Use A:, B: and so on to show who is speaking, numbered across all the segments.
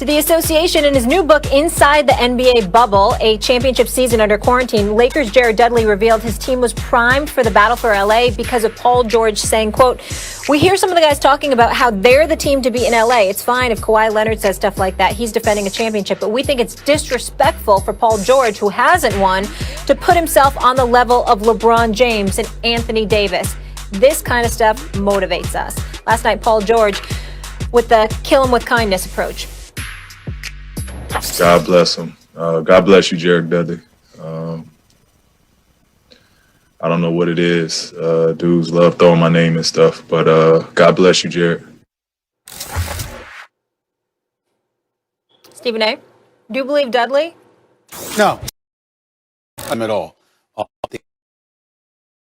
A: To the association, in his new book, Inside the NBA Bubble, a championship season under quarantine, Lakers' Jared Dudley revealed his team was primed for the battle for LA because of Paul George saying, quote, "We hear some of the guys talking about how they're the team to beat in LA. It's fine if Kawhi Leonard says stuff like that. He's defending a championship. But we think it's disrespectful for Paul George, who hasn't won, to put himself on the level of LeBron James and Anthony Davis. This kind of stuff motivates us." Last night, Paul George with the kill him with kindness approach.
B: God bless him. God bless you, Jared Dudley. I don't know what it is. Dudes love throwing my name and stuff, but God bless you, Jared.
A: Stephen A., do you believe Dudley?
C: No, I'm at all.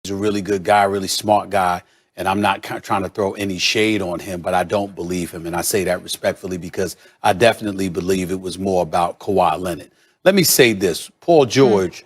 C: He's a really good guy, really smart guy, and I'm not trying to throw any shade on him, but I don't believe him, and I say that respectfully because I definitely believe it was more about Kawhi Leonard. Let me say this. Paul George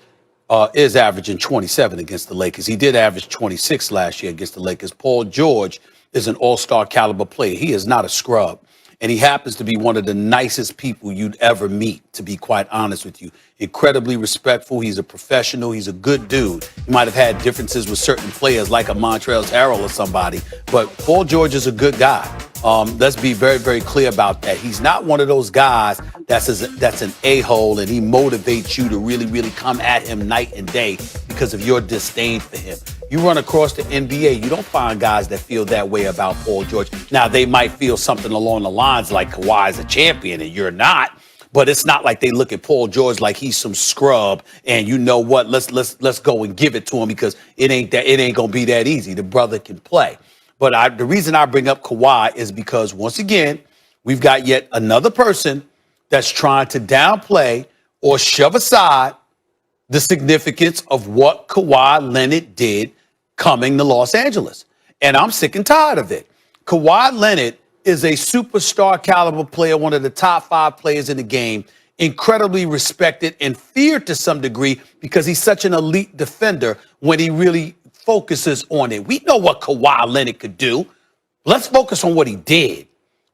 C: is averaging 27 against the Lakers. He did average 26 last year against the Lakers. Paul George is an all-star caliber player. He is not a scrub. And he happens to be one of the nicest people you'd ever meet, to be quite honest with you. Incredibly respectful. He's a professional. He's a good dude. He might have had differences with certain players like a Montrezl Harrell or somebody, but Paul George is a good guy. Let's be very, very clear about that. He's not one of those guys that's an a-hole and he motivates you to really, really come at him night and day because of your disdain for him. You run across the NBA, you don't find guys that feel that way about Paul George. Now, they might feel something along the lines like Kawhi's a champion and you're not, but it's not like they look at Paul George like he's some scrub and you know what, let's go and give it to him because it ain't gonna be that easy. The brother can play. But the reason I bring up Kawhi is because, once again, we've got yet another person that's trying to downplay or shove aside the significance of what Kawhi Leonard did coming to Los Angeles. And I'm sick and tired of it. Kawhi Leonard is a superstar caliber player, one of the top 5 players in the game, incredibly respected and feared to some degree because he's such an elite defender when he really focuses on it. We know what Kawhi Leonard could do. Let's focus on what he did.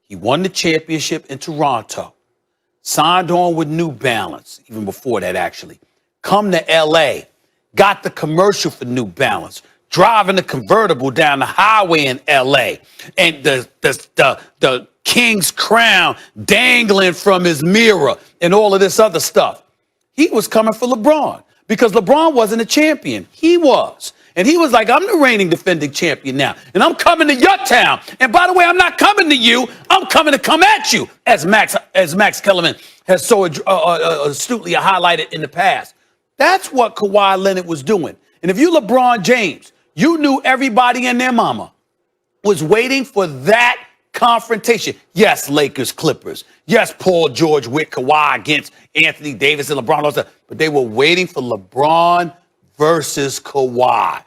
C: He won the championship in Toronto, signed on with New Balance, even before that actually. Come to LA, got the commercial for New Balance, driving the convertible down the highway in LA, and the king's crown dangling from his mirror and all of this other stuff. He was coming for LeBron because LeBron wasn't a champion. He was. And he was like, I'm the reigning defending champion now, and I'm coming to your town. And by the way, I'm not coming to you. I'm coming to come at you, as Max Kellerman has so astutely highlighted in the past. That's what Kawhi Leonard was doing. And if you LeBron James, you knew everybody and their mama was waiting for that confrontation. Yes, Lakers, Clippers. Yes, Paul George with Kawhi against Anthony Davis and LeBron. But they were waiting for LeBron versus Kawhi.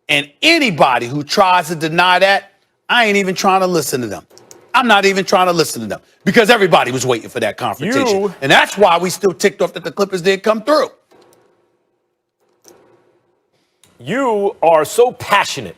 C: And anybody who tries to deny that, I ain't even trying to listen to them. I'm not even trying to listen to them because everybody was waiting for that confrontation. And that's why we still ticked off that the Clippers didn't come through.
D: You are so passionate.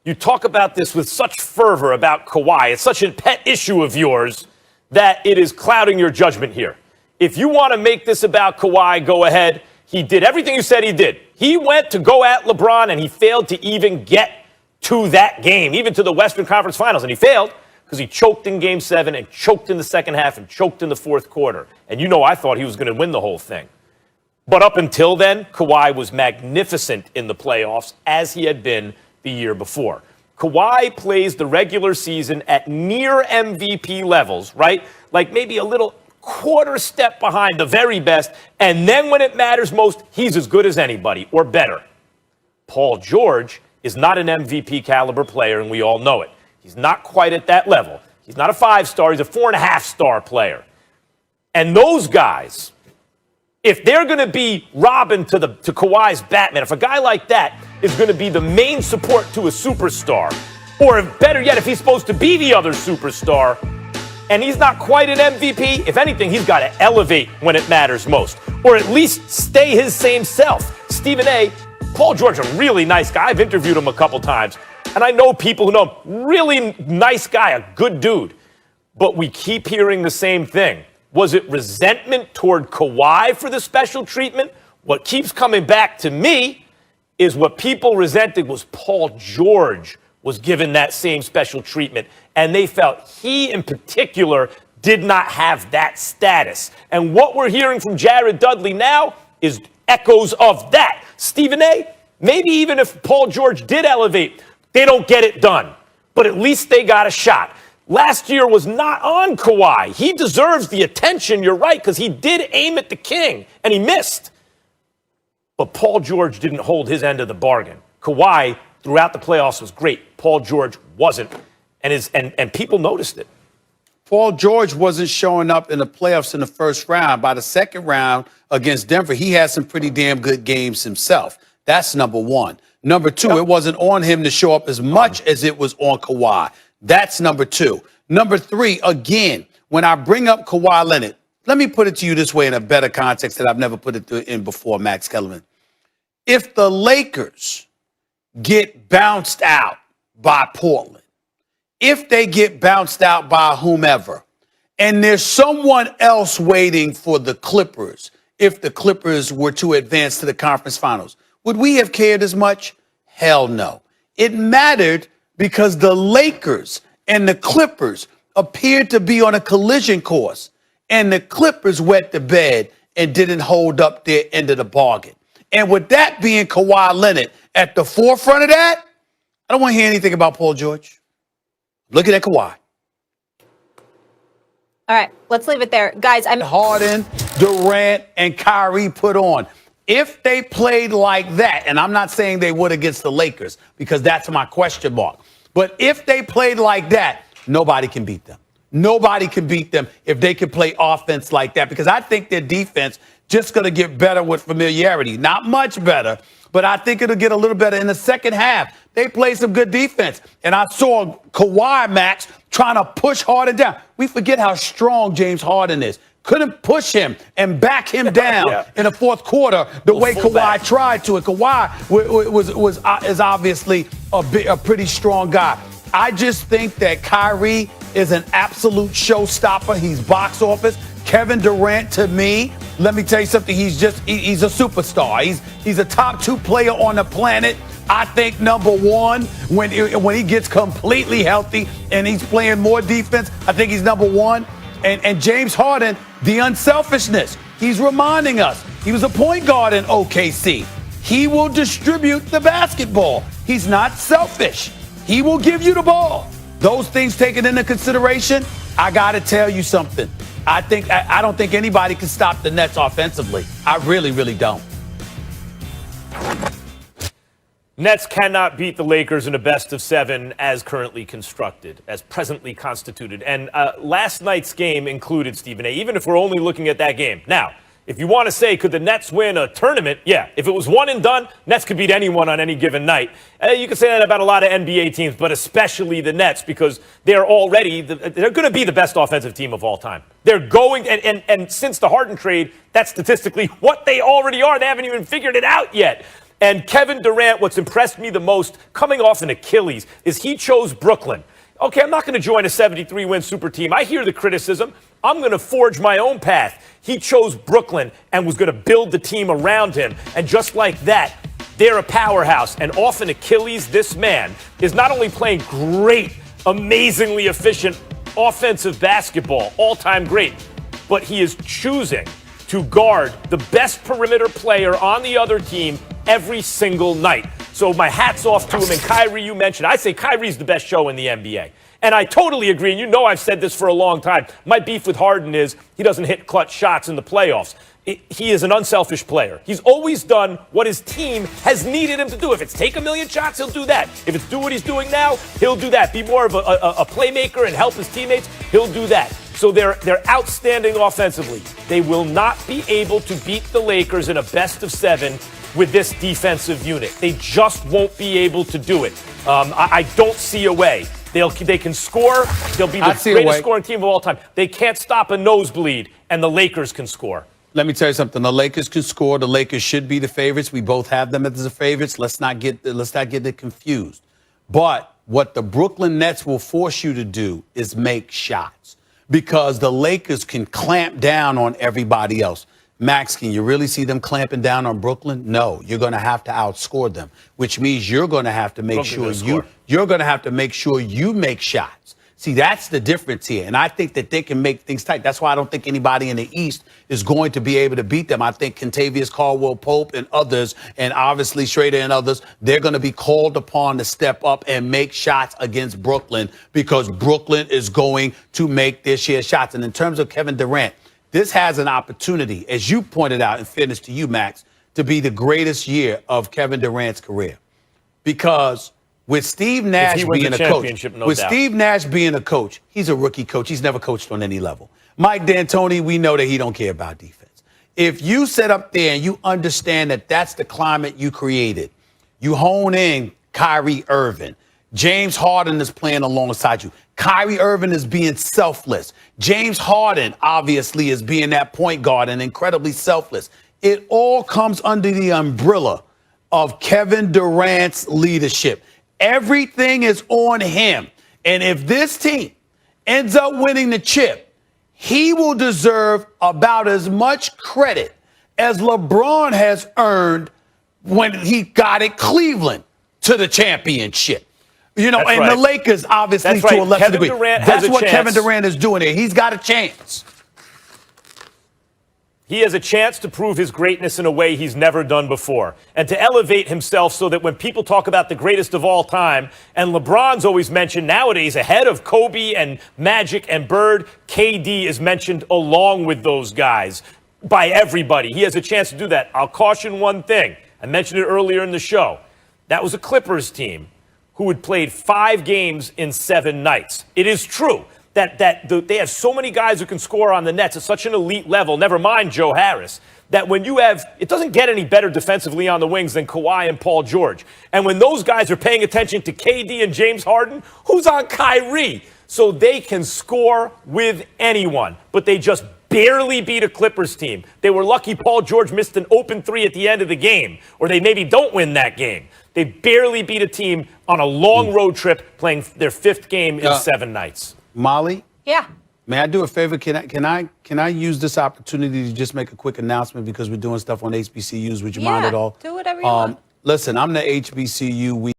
D: You talk about this with such fervor about Kawhi. It's such a pet issue of yours that it is clouding your judgment here. If you want to make this about Kawhi, go ahead. He did everything you said he did. He went to go at LeBron, and he failed to even get to that game, even to the Western Conference Finals. And he failed because he choked in Game 7 and choked in the second half and choked in the fourth quarter. And you know I thought he was going to win the whole thing. But up until then, Kawhi was magnificent in the playoffs, as he had been the year before. Kawhi plays the regular season at near MVP levels, right? Like maybe a little quarter step behind the very best, and then when it matters most, he's as good as anybody, or better. Paul George is not an MVP caliber player, and we all know it. He's not quite at that level. He's not a 5-star, he's a 4.5-star player. And those guys, if they're going to be Robin to Kawhi's Batman, if a guy like that is going to be the main support to a superstar, or if, better yet, if he's supposed to be the other superstar, and he's not quite an MVP, if anything, he's got to elevate when it matters most, or at least stay his same self. Stephen A., Paul George, a really nice guy. I've interviewed him a couple times, and I know people who know him. Really nice guy, a good dude. But we keep hearing the same thing. Was it resentment toward Kawhi for the special treatment? What keeps coming back to me is what people resented was Paul George was given that same special treatment, and they felt he in particular did not have that status. And what we're hearing from Jared Dudley now is echoes of that. Stephen A., maybe even if Paul George did elevate, they don't get it done, but at least they got a shot. Last year was not on Kawhi. He deserves the attention, you're right, because he did aim at the king, and he missed. But Paul George didn't hold his end of the bargain. Kawhi, throughout the playoffs, was great. Paul George wasn't, and people noticed it.
C: Paul George wasn't showing up in the playoffs in the first round. By the second round against Denver, he had some pretty damn good games himself. That's number one. Number two, It wasn't on him to show up as much as it was on Kawhi. That's number two. Number three, again, when I bring up Kawhi Leonard, let me put it to you this way in a better context that I've never put it in before, Max Kellerman. If the Lakers get bounced out by Portland, if they get bounced out by whomever, and there's someone else waiting for the Clippers, if the Clippers were to advance to the conference finals, would we have cared as much? Hell no. It mattered because the Lakers and the Clippers appeared to be on a collision course, and the Clippers wet the bed and didn't hold up their end of the bargain. And with that being Kawhi Leonard at the forefront of that, I don't want to hear anything about Paul George. Looking at Kawhi.
A: All right, let's leave it there. Guys,
C: Harden, Durant, and Kyrie put on. If they played like that, and I'm not saying they would against the Lakers, because that's my question mark. But if they played like that, nobody can beat them. Nobody can beat them if they can play offense like that, because I think their defense just going to get better with familiarity. Not much better, but I think it'll get a little better in the second half. They played some good defense, and I saw Kawhi, Max, trying to push Harden down. We forget how strong James Harden is. Couldn't push him and back him down in the fourth quarter the way Kawhi tried to. And Kawhi is obviously a pretty strong guy. I just think that Kyrie is an absolute showstopper. He's box office. Kevin Durant, to me, let me tell you something. He's a superstar. He's a top two player on the planet. I think number one, when he gets completely healthy and he's playing more defense, I think he's number one. And James Harden, the unselfishness. He's reminding us he was a point guard in OKC. He will distribute the basketball. He's not selfish. He will give you the ball. Those things taken into consideration, I got to tell you something. I don't think anybody can stop the Nets offensively. I really, really don't.
D: Nets cannot beat the Lakers in a best of seven as currently constructed, as presently constituted. And last night's game included, Stephen A., even if we're only looking at that game. Now, if you want to say, could the Nets win a tournament? Yeah. If it was one and done, Nets could beat anyone on any given night. You can say that about a lot of NBA teams, but especially the Nets, because they're already, they're going to be the best offensive team of all time. They're going, and since the Harden trade, that's statistically what they already are. They haven't even figured it out yet. And Kevin Durant, what's impressed me the most, coming off an Achilles, is he chose Brooklyn. Okay, I'm not going to join a 73-win super team. I hear the criticism. I'm going to forge my own path. He chose Brooklyn and was going to build the team around him. And just like that, they're a powerhouse. And off an Achilles, this man is not only playing great, amazingly efficient offensive basketball, all-time great, but he is choosing to guard the best perimeter player on the other team every single night. So my hat's off to him. And Kyrie, you mentioned, I say Kyrie's the best show in the NBA. And I totally agree. And you know I've said this for a long time. My beef with Harden is he doesn't hit clutch shots in the playoffs. He is an unselfish player. He's always done what his team has needed him to do. If it's take a million shots, he'll do that. If it's do what he's doing now, he'll do that. Be more of a playmaker and help his teammates, he'll do that. So they're outstanding offensively. They will not be able to beat the Lakers in a best of seven with this defensive unit. They just won't be able to do it. I don't see a way. They can score. They'll be the greatest scoring team of all time. They can't stop a nosebleed, and the Lakers can score.
C: Let me tell you something. The Lakers can score. The Lakers should be the favorites. We both have them as the favorites. Let's not get it confused. But what the Brooklyn Nets will force you to do is make shots. because the Lakers can clamp down on everybody else. Max, can you really see them clamping down on Brooklyn? No, you're going to have to outscore them, which means you're going to have to make sure you make shots. See, that's the difference here. And I think that they can make things tight. That's why I don't think anybody in the East is going to be able to beat them. I think Kentavious Caldwell-Pope and others, and obviously Schrader and others, they're going to be called upon to step up and make shots against Brooklyn because Brooklyn is going to make their share of shots. And in terms of Kevin Durant, this has an opportunity, as you pointed out, in fairness to you, Max, to be the greatest year of Kevin Durant's career. Because with Steve Nash being a coach, Steve Nash being a coach, he's a rookie coach. He's never coached on any level. Mike D'Antoni, we know that he don't care about defense. If you sit up there and you understand that that's the climate you created, you hone in Kyrie Irving. James Harden is playing alongside you. Kyrie Irving is being selfless. James Harden, obviously, is being that point guard and incredibly selfless. It all comes under the umbrella of Kevin Durant's leadership. Everything is on him. And if this team ends up winning the chip, he will deserve about as much credit as LeBron has earned when he got at Cleveland to the championship. You know, and the Lakers, obviously, to a lesser degree. That's what Kevin Durant is doing here. He's got a chance.
D: He has a chance to prove his greatness in a way he's never done before and to elevate himself so that when people talk about the greatest of all time, and LeBron's always mentioned nowadays ahead of Kobe and Magic and Bird, KD is mentioned along with those guys by everybody. He has a chance to do that. I'll caution one thing. I mentioned it earlier in the show. That was a Clippers team who had played 5 games in 7 nights. It is true that they have so many guys who can score on the Nets at such an elite level, never mind Joe Harris, that when you have, it doesn't get any better defensively on the wings than Kawhi and Paul George. And when those guys are paying attention to KD and James Harden, who's on Kyrie? So they can score with anyone, but they just barely beat a Clippers team. They were lucky Paul George missed an open 3 at the end of the game, or they maybe don't win that game. They barely beat a team on a long road trip playing their 5th game in 7 nights.
C: Molly?
A: Yeah.
C: May I do a favor? Can I use this opportunity to just make a quick announcement because we're doing stuff on HBCUs? Would you mind at all?
A: Do whatever you want.
C: Listen, I'm the HBCU